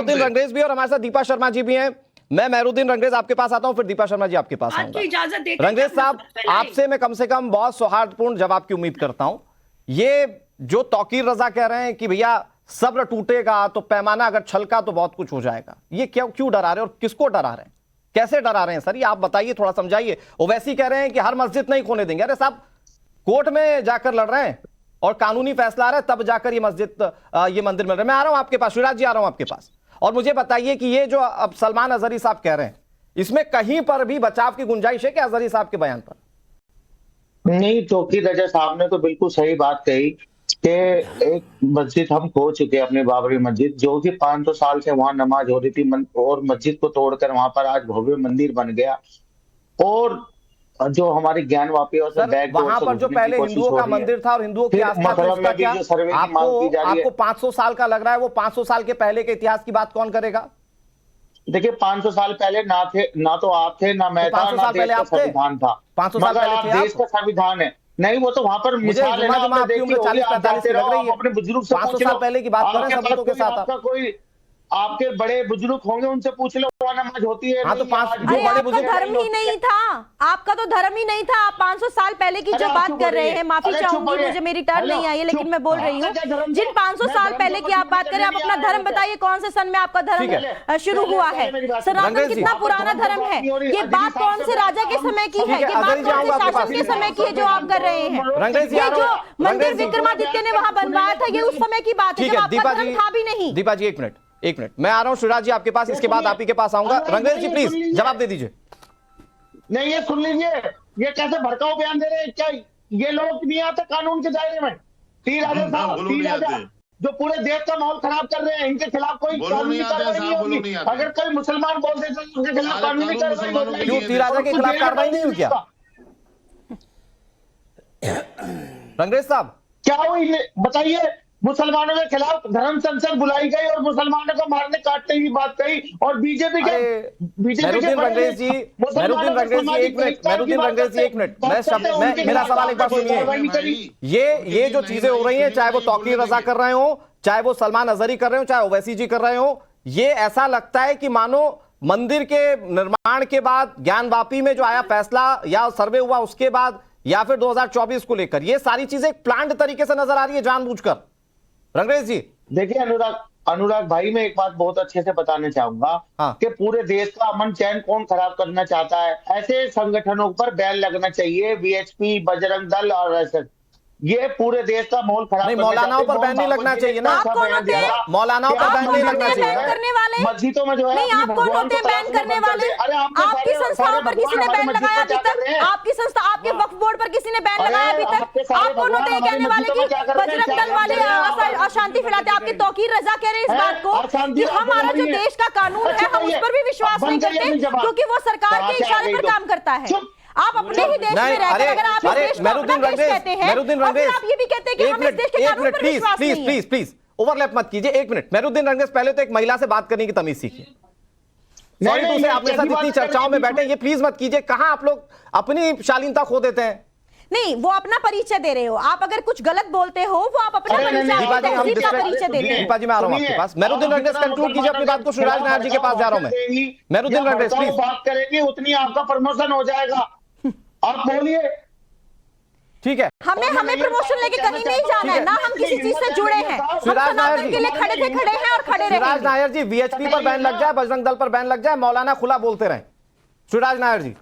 मेहरुद्दीन रंगरेज भी और हमारे साथ दीपा शर्मा जी भी हैं। मैं मेहरुद्दीन रंगरेज आपके पास आता हूं, फिर दीपा शर्मा जी आपके पास आऊंगा। इजाजत देते रंगरेज साहब, आपसे मैं कम से कम बहुत सौहार्दपूर्ण जवाब की उम्मीद करता हूं। ये जो तौकीर रजा कह रहे हैं कि भैया सब्र टूटेगा तो पैमाना अगर छलका तो बहुत कुछ हो जाएगा, ये क्यों डरा रहे हैं और किसको डरा रहे हैं, कैसे डरा रहे हैं सर, ये आप बताइए, थोड़ा समझाइए। ओवैसी कह रहे हैं कि हर मस्जिद नहीं खोने देंगे। अरे साहब, कोर्ट में जाकर लड़ रहे हैं और कानूनी फैसला आ रहा है, तब जाकर ये मस्जिद ये मंदिर मिल रहे हैं। मैं आ रहा हूं आपके पास, शिवराज जी आ रहा हूं आपके पास, और मुझे बताइए कि ये जो अब सलमान अजहरी साहब कह रहे हैं, इसमें कहीं पर भी बचाव की गुंजाइश है क्या अजहरी साहब के बयान पर? नहीं, तौकीर रजा साहब ने तो बिल्कुल सही बात कही कि एक मस्जिद हम खो चुके हैं, अपनी बाबरी मस्जिद, जो कि 500 साल से वहां नमाज हो रही थी, और मस्जिद को तोड़कर वहां पर आज भव्य मंदिर बन गया। और जो हमारी ज्ञान वापी और वहां पर जो पहले हिंदुओं का मंदिर था और हिंदुओं की आस्था थी, उसका क्या आपको 500 साल का लग रहा है? वो 500 साल के पहले के इतिहास की बात कौन करेगा? देखिए, 500 साल पहले ना तो आप थे, ना मैं था, ना देश का संविधान था। 500 साल पहले थे देश का संविधान है। नहीं, वो तो वहां पर मिसाल है ना, आपकी उम्र 40-45 लग रही है, अपने बुजुर्ग से 500 साल पहले की बात कर रहे हैं सबूतों के साथ। आपका कोई आपके बड़े बुजुर्ग होंगे, उनसे पूछ लो वहां नमाज होती है। हाँ, तो आपका धर्म ही नहीं था, आपका तो धर्म ही नहीं था। आप 500 साल पहले की जो बात कर रहे हैं, माफी चाहूंगी, मुझे मेरी टर्न नहीं आई है, लेकिन मैं बोल रही हूँ, जिन 500 साल पहले की आप बात करें, आप अपना धर्म बताइए, कौन से सन में आपका धर्म शुरू हुआ है? सनातन कितना पुराना धर्म है? ये बात कौन से राजा के समय की है? ये बात कौन से शासन के समय की है जो आप कर रहे हैं? ये जो मंदिर विक्रमादित्य ने वहां बनवाया था, ये उस समय की बात है जब आपका धर्म था भी नहीं। दीपा जी, एक मिनट, मैं आ रहा हूं शिवराज जी आपके पास, इसके बाद आप ही के पास आऊंगा। रंगरेज जी प्लीज जवाब दे दीजिए। नहीं, ये सुन लीजिए, ये कैसे भड़काऊ बयान दे रहे हैं। क्या ये लोग नहीं आते कानून के दायरे में? तीन राजा जो पूरे देश का माहौल खराब कर रहे हैं, इनके खिलाफ कोई कानूनी कार्रवाई नहीं होगी। अगर कोई मुसलमान बोल देते तो उनके खिलाफ कानूनी कार्रवाई हो जाएगी। क्यों तीन राजा के खिलाफ कार्रवाई नहीं हुई क्या? रंगरेज साहब, क्या हुई बताइए? मुसलमानों के खिलाफ धर्म संसद बुलाई गई और मुसलमानों को मारने काटने की बात कही, और बीजेपी के मेहरुद्दीन रंगरेज जी एक मिनट, मेरा सवाल एक बार सुनिए। ये जो चीजें हो रही हैं, चाहे वो तौकीर रजा कर रहे हो, चाहे वो सलमान अजहरी कर रहे हो, चाहे ओवैसी जी कर रहे हो, ये ऐसा लगता है कि मानो मंदिर के निर्माण के बाद ज्ञानवापी में जो आया फैसला या सर्वे हुआ उसके बाद, या फिर 2024 को लेकर, ये सारी चीजें प्लान्ड तरीके से नजर आ रही है जानबूझकर। रंगरेज जी देखिए, अनुराग भाई, मैं एक बात बहुत अच्छे से बताना चाहूंगा कि पूरे देश का अमन चैन कौन खराब करना चाहता है? ऐसे संगठनों पर बैन लगना चाहिए, वीएचपी, बजरंग दल और ऐसे, ये पूरे देश का माहौल खराब। नहीं, मौलानाओं पर बैन नहीं लगना चाहिए ना, मौलानाओं पर बैन नहीं लगना चाहिए। मस्जिदों में जो है, नहीं, आप कौन होते हैं बैन करने वाले? आपकी संस्थाओं पर किसी ने बैन लगाया अभी तक? आपकी संस्था, आपके वक्फ बोर्ड पर किसी ने बैन लगाया अभी तक? आप कौन होते हैं कहने वाले कि बजरंग दल वाले अशांति फैलाते? आपके तौकीर रजा कह रहे हैं इस बात को कि हमारा जो देश का कानून है, हम उस पर भी विश्वास नहीं करते क्योंकि वो सरकार के इशारे पर काम करता है। आप अपने ही देश में रहकर अगर आप इस देश को अपना देश कहते हैं, और फिर आप ये भी कहते हैं कि हम इस देश के कानून पर विश्वास नहीं है। प्लीज ओवरलैप मत कीजिए। एक मिनट, मेहरुद्दीन रंगरेज, पहले तो एक महिला से बात करने की तमीज सीखिए। सॉरी टू से, आपके साथ इतनी चर्चाओं में बैठे, ये प्लीज मत कीजिए। कहां आप लोग अपनी शालीनता खो देते हैं? नहीं, वो अपना परिचय दे रहे हो। आप अगर कुछ गलत बोलते हो, वो आप अपना परिचय दे रहे हो। दीपा जी, मैं आ रहा हूं आपके पास। मेहरुद्दीन रंगरेज कंक्लूड कीजिए अपनी बात को, शिवराज नायर जी के पास जा रहा हूं मैं। मेहरुद्दीन रंगरेज प्लीज। बात करेंगे उतनी आपका प्रमोशन हो जाएगा, आप बोलिए। ठीक है, हमें प्रमोशन लेके कहीं नहीं जाना है ना, हम किसी चीज से जुड़े हैं। हम सनातन के लिए खड़े थे, खड़े हैं और खड़े रहेंगे। शिवराज नायर जी, वीएचपी पर बैन लग जाए, बजरंग दल पर बैन लग जाए, मौलाना खुला बोलते रहें। शिवराज नायर जी।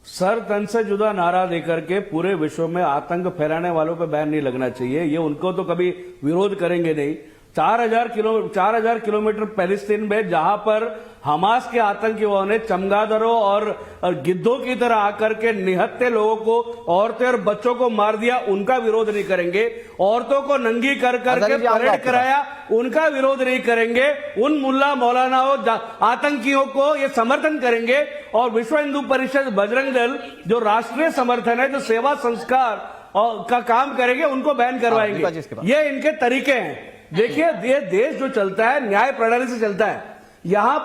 सर तन से जुदा नारा देकर के पूरे विश्व में आतंक फैलाने वालों पर बैन नहीं लगना चाहिए। ये उनको तो कभी विरोध करेंगे नहीं। 4000 किलोमीटर पैलेस्टीन में जहां पर हमास के आतंकियों ने चमगादड़ों और गिद्धों की तरह आकर के निहत्थे लोगों को, औरतें और बच्चों को मार दिया, उनका विरोध नहीं करेंगे। औरतों को नंगी कर करके परेड कराया, उनका विरोध नहीं करेंगे। उन मुल्ला मौलानाओं आतंकियों को ये समर्थन करेंगे। और विश्व हिंदू परिषद, बजरंग दल जो राष्ट्रीय समर्थन है, जो सेवा संस्कार का काम करेंगे, उनको बैन करवाएंगे। ये इनके तरीके हैं। देखिए, ये देश जो चलता है न्याय प्रणाली से चलता है। यहां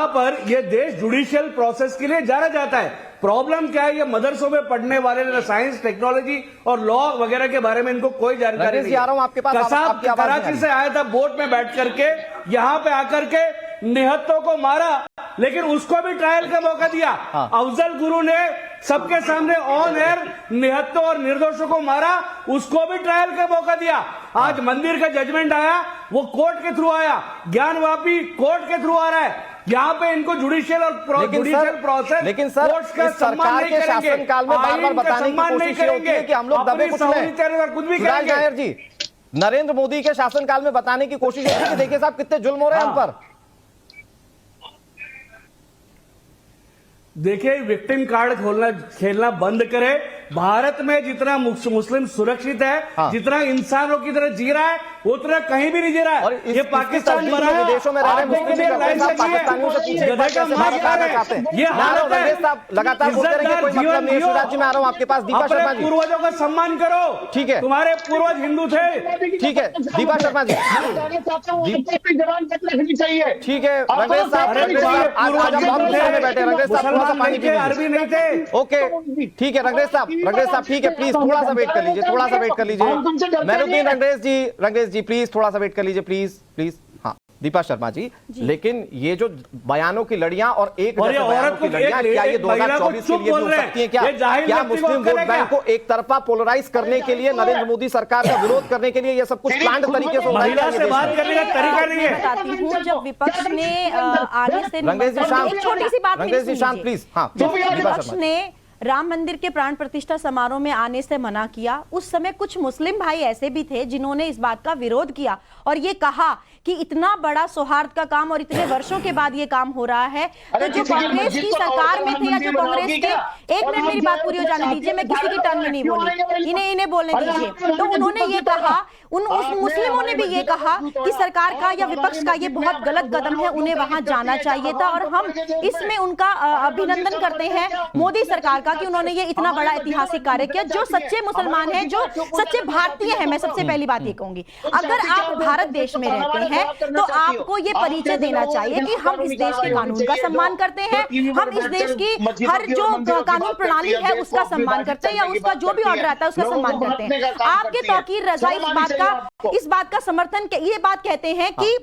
पर ये देश जुडिशियल प्रोसेस के लिए जाना जाता है। प्रॉब्लम क्या है, ये मदरसों में पढ़ने वाले ना साइंस टेक्नोलॉजी और लॉ वगैरह के बारे में इनको कोई जानकारी नरेश जी, आ रहा हूं आपके पास, कसाब आपकी आवाज नहीं आ कराची रही। से आया था बोट में बैठ करके, यहां पे आकर के निहत्तों को मारा, लेकिन उसको भी ट्रायल का मौका दिया। अफजल गुरु ने सबके सामने ऑन एयर निहत्तों और निर्दोषों को मारा, उसको भी ट्रायल का मौका दिया। आज मंदिर का जजमेंट आया, वो कोर्ट के थ्रू आया, ज्ञानवापी कोर्ट के थ्रू आ रहा है। यहाँ पे इनको जुडिशियल और जुडिशियल प्रोसेस, लेकिन सर इस सरकार के शासनकाल में बार-बार बताने की कोशिश होती है कि हम लोग दबे कुछ नहीं, कुछ भी सुभाष करेंगे। नायर जी, नरेंद्र मोदी के शासनकाल में बताने की कोशिश होती है कि देखिए साहब कितने जुल्म हो रहे हैं हम पर। देखिए, विक्टिम कार्ड खेलना बंद करे। भारत में जितना मुस्लिम सुरक्षित है, जितना इंसानों की तरह जी रहा है, उतना कहीं भी नहीं जी रहा है। और ये पाकिस्तान बना है, विदेशों में रह रहे मुस्लिम पाकिस्तानियों से पूछिए चाहते हैं। ये हालत है। लगातार बोलते रहेंगे, कोई मतलब नहीं है। शिवराज जी, मैं आ रहा हूं आपके पास। दीपा शर्मा जी, पूर्वजों का सम्मान करो। ठीक है, तुम्हारे पूर्वज हिंदू थे। ठीक है दीपा शर्मा जी, रखनी चाहिए। ठीक है रंगरेज साहब, आज हम बहुत गुस्से में बैठे। रंगरेज साहब थोड़ा सा पानी पी लीजिए। अरबी नहीं थे। ओके ठीक है रंगरेज साहब ठीक है, प्लीज थोड़ा सा वेट कर लीजिए, थोड़ा सा वेट कर लीजिए। मैनुद्दीन रंगरेज जी प्लीज थोड़ा सा वेट कर लीजिए, प्लीज। हाँ दीपा शर्मा जी, लेकिन ये जो बयानों की लड़ियां और एक जैसे बयानों की लड़ियां, क्या ये 2024 के लिए भी हो सकती है? क्या मुस्लिम वोट बैंक को एक तरफा पोलराइज करने के लिए, नरेंद्र मोदी सरकार का विरोध करने के लिए ये सब कुछ प्लान्ड तरीके से हो रहा है? महिला से बात करने का तरीका नहीं है। बताती हूँ, जब विपक्ष ने आने से रंगरेज जी शांत, एक छोटी सी बात रंगरेज जी शांत प्लीज। हाँ, जब विपक्ष ने राम मंदिर के प्राण प्रतिष्ठा समारोह में आने से मना किया, उस समय कुछ मुस्लिम भाई ऐसे भी थे जिन्होंने इस बात का विरोध किया और ये कहा कि इतना बड़ा सौहार्द का काम और इतने वर्षों के बाद ये काम हो रहा है, तो जो कांग्रेस की सरकार में थे या जो कांग्रेस के, एक मिनट मेरी बात पूरी हो जाने दीजिए, मैं किसी की टर्न में नहीं बोली, इन्हें बोलने दीजिए। तो उन्होंने ये कहा, उस मुस्लिमों ने भी ये कहा कि सरकार का या विपक्ष का ये बहुत गलत कदम है, उन्हें वहां जाना चाहिए था। और हम इसमें उनका अभिनंदन करते हैं मोदी सरकार का कि उन्होंने ये इतना बड़ा ऐतिहासिक कार्य किया। जो सच्चे मुसलमान हैं, जो सच्चे भारतीय हैं, मैं सबसे पहली बात ये कहूंगी, अगर आप भारत देश में रहते हैं तो आपको ये परिचय देना चाहिए कि हम इस देश के कानून का सम्मान करते हैं, हम इस देश की हर जो कानून प्रणाली है उसका सम्मान करते हैं, या उसका जो भी ऑर्डर आता है उसका सम्मान करते हैं। आपके तौकीर रजा इस बात का समर्थन, ये बात कहते हैं कि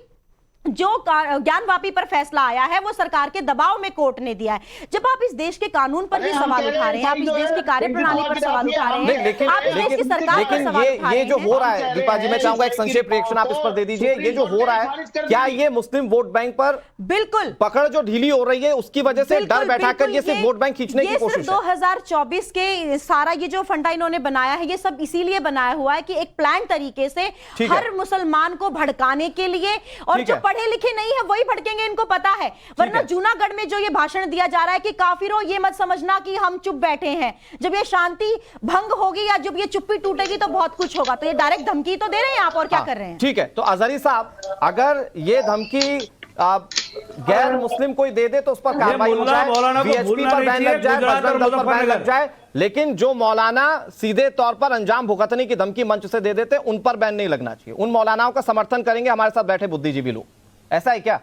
जो ज्ञानवापी पर फैसला आया है वो सरकार के दबाव में कोर्ट ने दिया है। जब आप इस देश के कानून पर भी सवाल उठा रहे हैं, आप इस देश की कार्यप्रणाली पर सवाल उठा रहे हैं, आप इस देश की सरकार पर सवाल उठा रहे हैं। ये जो हो रहा है, दीपा जी मैं चाहूंगा एक संक्षेप रिएक्शन आप इस पर दे दीजिए। ये जो हो रहा है, क्या ये मुस्लिम वोट बैंक पर बिल्कुल पकड़ जो ढीली हो रही है उसकी वजह से डर बैठाकर ये सिर्फ वोट बैंक खींचने की कोशिश है? 2024 के सारा ये जो फंडा इन्होंने बनाया है, ये सब इसीलिए बनाया हुआ है कि एक प्लान तरीके से हर मुसलमान को भड़काने के लिए, और जो पढ़े लिखे नहीं है वही भड़केंगे, इनको पता है। वरना जूनागढ़ में जो ये भाषण दिया जा रहा है कि काफिरों ये मत समझना कि हम चुप बैठे हैं, जब ये शांति भंग होगी या जब ये चुप्पी टूटेगी तो बहुत कुछ होगा, तो ये डायरेक्ट धमकी तो दे रहे हैं आप, और क्या कर रहे हैं? ठीक है, तो अजहरी साहब, अगर ये धमकी गैर मुस्लिम कोई दे दे तो उस पर कार्रवाई हो जाए, वीएचपी पर बैन लग जाए, बजरंग दल पर बैन लग जाए, लेकिन जो मौलाना सीधे तौर पर अंजाम भुगतने की धमकी मंच से दे देते उन पर बैन नहीं लगना चाहिए। उन मौलानाओं का समर्थन करेंगे हमारे साथ बैठे बुद्धिजीवी लोग, ऐसा है क्या?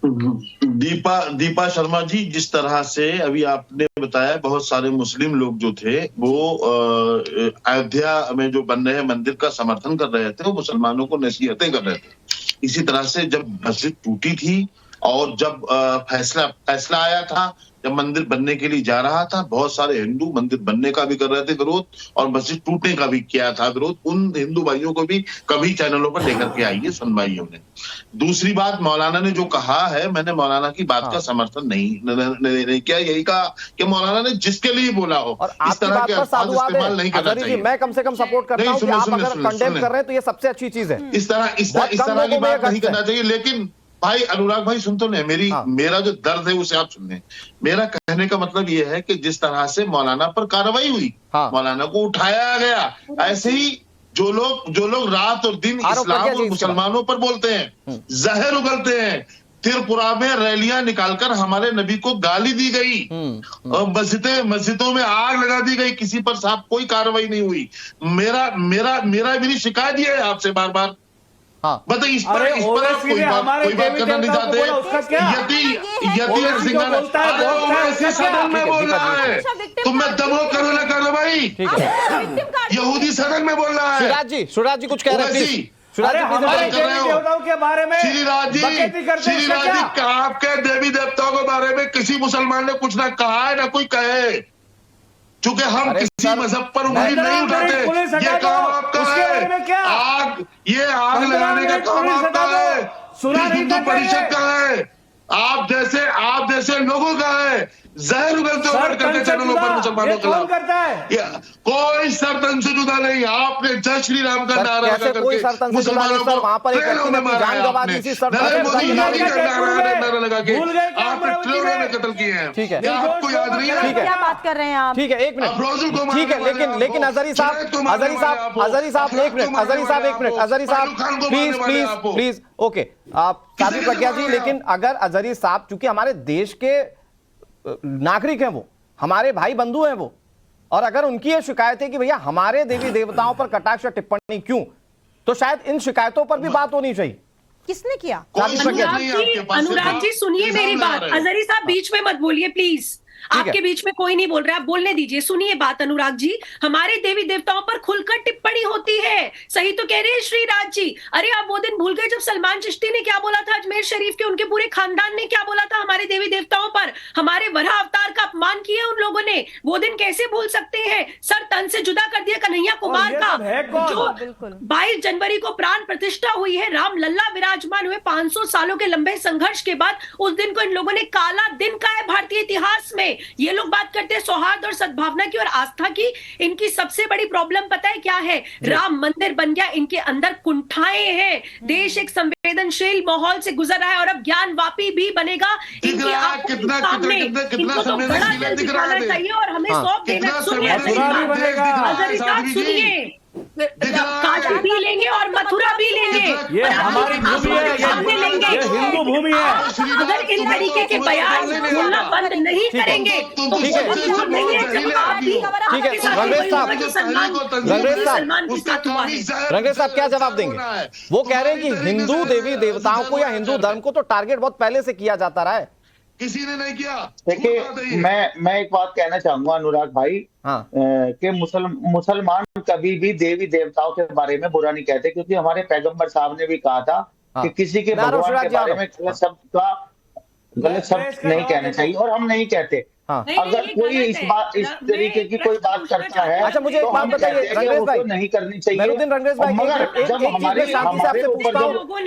दीपा शर्मा जी, जिस तरह से अभी आपने बताया, बहुत सारे मुस्लिम लोग जो थे वो अयोध्या में जो बन रहे मंदिर का समर्थन कर रहे थे, वो मुसलमानों को नसीहतें कर रहे थे। इसी तरह से जब मस्जिद टूटी थी और जब फैसला आया था, जब मंदिर बनने के लिए जा रहा था, बहुत सारे हिंदू मंदिर बनने का भी कर रहे थे विरोध और मस्जिद टूटने का भी किया था विरोध। उन हिंदू भाइयों को भी कभी चैनलों पर लेकर के आई है सुनवाइयों ने। दूसरी बात, मौलाना ने जो कहा है, मैंने मौलाना की बात का समर्थन नहीं किया, यही कहा कि मौलाना ने जिसके लिए बोला हो इस तरह के अल्फाज इस्तेमाल नहीं करना चाहिए। मैं कम से कम सपोर्ट करता हूं कि आप अगर कंडेम कर रहे हैं तो ये सबसे अच्छी चीज है, इस तरह की बात नहीं करना चाहिए। लेकिन भाई अनुराग भाई सुन तो ले, मेरा जो दर्द है उसे आप सुन लें। मेरा कहने का मतलब यह है कि जिस तरह से मौलाना पर कार्रवाई हुई, मौलाना को उठाया गया, ऐसे ही जो लोग रात और दिन इस्लाम और मुसलमानों पर बोलते हैं, जहर उगलते हैं, त्रिपुरा में रैलियां निकालकर हमारे नबी को गाली दी गई और मस्जिदों में आग लगा दी गई, किसी पर साहब कोई कार्रवाई नहीं हुई। मेरी शिकायत ये है आपसे बार बार हाँ। बताइए इस पर अरे आप ओवैसी कोई ने हमारे बात देवी करना नहीं देवताओं को चाहते। बोला, उसका क्या? यदि ओवैसी जो सिंघानिया बोलता है, बोलता है, उसका क्या? सदन में बोल रहा है, तुम मैं दमो करो ना करो भाई, ठीक है यहूदी सदन में बोल रहा है। शिवराज जी कुछ कह रहे हैं ओवैसी, प्लीज। शिवराज अरे जी प्लीज हमारे बताइए। कर रहे देवी हो। देवताओं के बारे में श्रीराज बकैती करते हैं, उसका जी क्या? आपके देवी देवताओं के बारे में किसी मुसलमान ने कुछ ना कहा है ना कोई कहे, क्योंकि हम अरे किसी सर, मजहब पर उंगली नहीं उठाते। पुलिस हटा ये दो, काम आपका उसके है। बारे में क्या? ये आग लगाने का काम पुलिस आपका हटा है, दो, सुना नहीं हिंदू था परिषद क्या का है, आप जैसे लोगों का है। जहर उगलते सर, हुए करके चैनलों पर मुसलमानों ये के कौन खिलाफ करता है? कोई सरतन से जुदा नहीं। आपने जय श्री राम का सर, नारा कैसे लगा कोई करके सरतन से जुदा नहीं मुसलमानों सर, को वहां पर एक ट्रेनों व्यक्ति में ने अपनी मारा जान है गंवा दी आपने। इसी सरतन नरेंद्र से। मोदी भूल योगी गए का क्या? नारा लगा के भूल गए क्या आपने अमरावती ट्रेनों में में? कत्ल किए हैं। ठीक है। क्या आपको याद नहीं है? ठीक है। क्या बात कर रहे हैं आप? ठीक है, एक मिनट, अफरोजुल को ठीक है, मारने लेकिन वाले लेकिन आपको, अजहरी साहब, जुनैद को मारने अजहरी वाले साहब, आपको, अजहरी साहब, एक अफरोज मिनट, को मारने अजहरी साहब, वाले एक मिनट, आपको, अजहरी साहब, फारूक खान को प्लीज मारने वाले प्लीज आपको। प्लीज, ओके, आप काफी किसी प्रज्ञा ने जी, मारा लेकिन अगर अजहरी साहब, चूंकि हमारे देश के नागरिक हैं, वो हमारे भाई बंधु हैं वो, और अगर उनकी ये शिकायत है कि भैया हमारे देवी देवताओं पर कटाक्ष टिप्पणी क्यों, तो शायद इन शिकायतों पर भी बात होनी चाहिए। किसने किया? कोई शिकायत नहीं है आपके पास। अनुराग जी सुनिए इल्जाम मेरी लगा बात, रहे हो। अजहरी साहब बीच में मत बोलिए प्लीज। है। आपके बीच में कोई नहीं बोल रहा, आप बोलने दीजिए। सुनिए बात अनुराग जी, हमारे देवी देवताओं पर खुलकर टिप्पणी होती है, सही तो कह रहे हैं श्रीराज जी। अरे आप वो दिन भूल गए जब सलमान चिश्ती ने क्या बोला था अजमेर शरीफ के, उनके पूरे खानदान ने क्या बोला था हमारे देवी देवताओं पर, हमारे वराह अवतार का अपमान किया उन लोगों ने। वो दिन कैसे भूल सकते हैं? सर तन से जुदा कर दिया कन्हैया कुमार ये का, सब है कौन? जो बिल्कुल। 22 जनवरी को प्राण प्रतिष्ठा हुई है, राम लल्ला विराजमान हुए। 500 सालों के लंबे संघर्ष के बाद उस दिन को इन लोगों ने काला दिन कहा है भारतीय इतिहास में। ये लोग बात करते हैं सौहार्द और सद्भावना की और आस्था की, इनकी सबसे बड़ी प्रॉब्लम पता है क्या है? राम मंदिर बन गया, इनके अंदर कुंठाएं हैं। देश एक संवेदनशील माहौल से गुजर रहा है और अब ज्ञानवापी भी बनेगा इनकी आंखों के सामने। इनको तो बड़ा दिल दिखाना चाहिए और हमें सौंप देना। सुनिए मथुरा भी बनेगा। अजहरी साहब सुनिए, काशी भी लेंगे और मथुरा भी लेंगे। ये हमारी भूमि है, ये हिंदू भूमि है। अगर इन तरीके के बयान बोलना बंद नहीं करेंगे तो ठीक है। बहुत नहीं है जब आप भी ठीक है, रंगरेज साहब, सलमान के साथ हुआ है। रंगरेज साहब क्या जवाब देंगे? वो कह रहे हैं कि हिंदू देवी देवताओं को या हिंदू धर्म को तो टारगेट बहुत पहले से किया जाता रहा है। किसी ने नहीं किया। देखिए मैं एक बात कहना चाहूंगा अनुराग भाई, हाँ। कि मुसलमान कभी भी देवी देवताओं के बारे में बुरा नहीं कहते, क्योंकि हमारे पैगंबर साहब ने भी कहा था हाँ। कि किसी के नारो भगवान शिवराज के जी, बारे नारो। में गलत शब्द नहीं कहने चाहिए, और हम नहीं कहते। हाँ। अगर कोई इस तरीके की कोई बात करता है, अच्छा, मुझे एक तो बात हम बताइए, कहते हैं कि रंगरेज उसको भाई, नहीं करनी चाहिए। मेरुद्दीन रंगरेज भाई, मगर एक चीज जब मैं हमारे शांति से आपसे पूछता हूँ,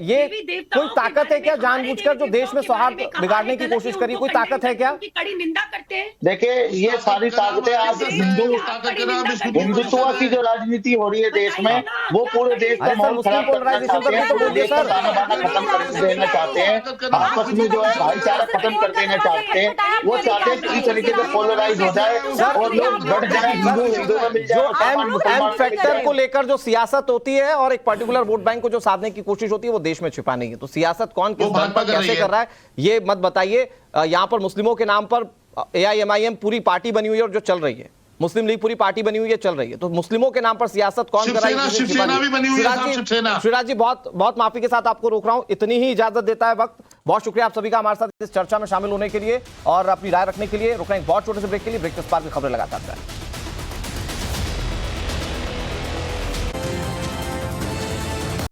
ये कोई ताकत है क्या जानबूझकर जो देश में सौहार्द बिगाड़ने की कोशिश करी? कोई ताकत है क्या? कड़ी निंदा करते हैं। देखिए ये सारी ताकतें आज हिंदुत्व की जो राजनीति हो रही है देश में, वो पूरे देश का अरे सर, माहौल मुस्लिम खराब करना polarization चाहते हैं, तो पूरे देश का सर। ताना बाना खत्म कर देना चाहते हैं, आपस में जो है भाईचारा खत्म कर देना चाहते हैं। वो चाहते हैं कि इस तरीके से पोलराइज हो जाए और लोग बढ़ जाए, हिंदू हिंदू में मिल जो जाए, एम मुसलमान में मिल फैक्टर जाए। को लेकर जो सियासत होती है और एक पर्टिकुलर वोट बैंक को जो साधने की कोशिश होती है, वो देश में छिपानी है। तो सियासत कौन किस वो धर्म पर भाजपा कर कैसे रही है। कर रहा है, ये मत बताइए। यहाँ पर मुस्लिमों के नाम पर AIMIM पूरी पार्टी बनी हुई है और जो चल रही है, मुस्लिम लीग पूरी पार्टी बनी हुई है, चल रही है। तो मुस्लिम के नाम पर सियासत कौन कर रहा है? शिवसेना भी बनी हुई है साहब, शिवसेना। शिवराज जी, बहुत बहुत माफी के साथ आपको रोक रहा हूं, इतनी ही इजाजत देता है वक्त। बहुत शुक्रिया आप सभी का हमारे साथ इस चर्चा में शामिल होने के लिए और अपनी राय रखने के लिए। रुक रहे हैं एक बहुत छोटे से ब्रेक के लिए। ब्रेक के बाद खबरें लगातार जाए।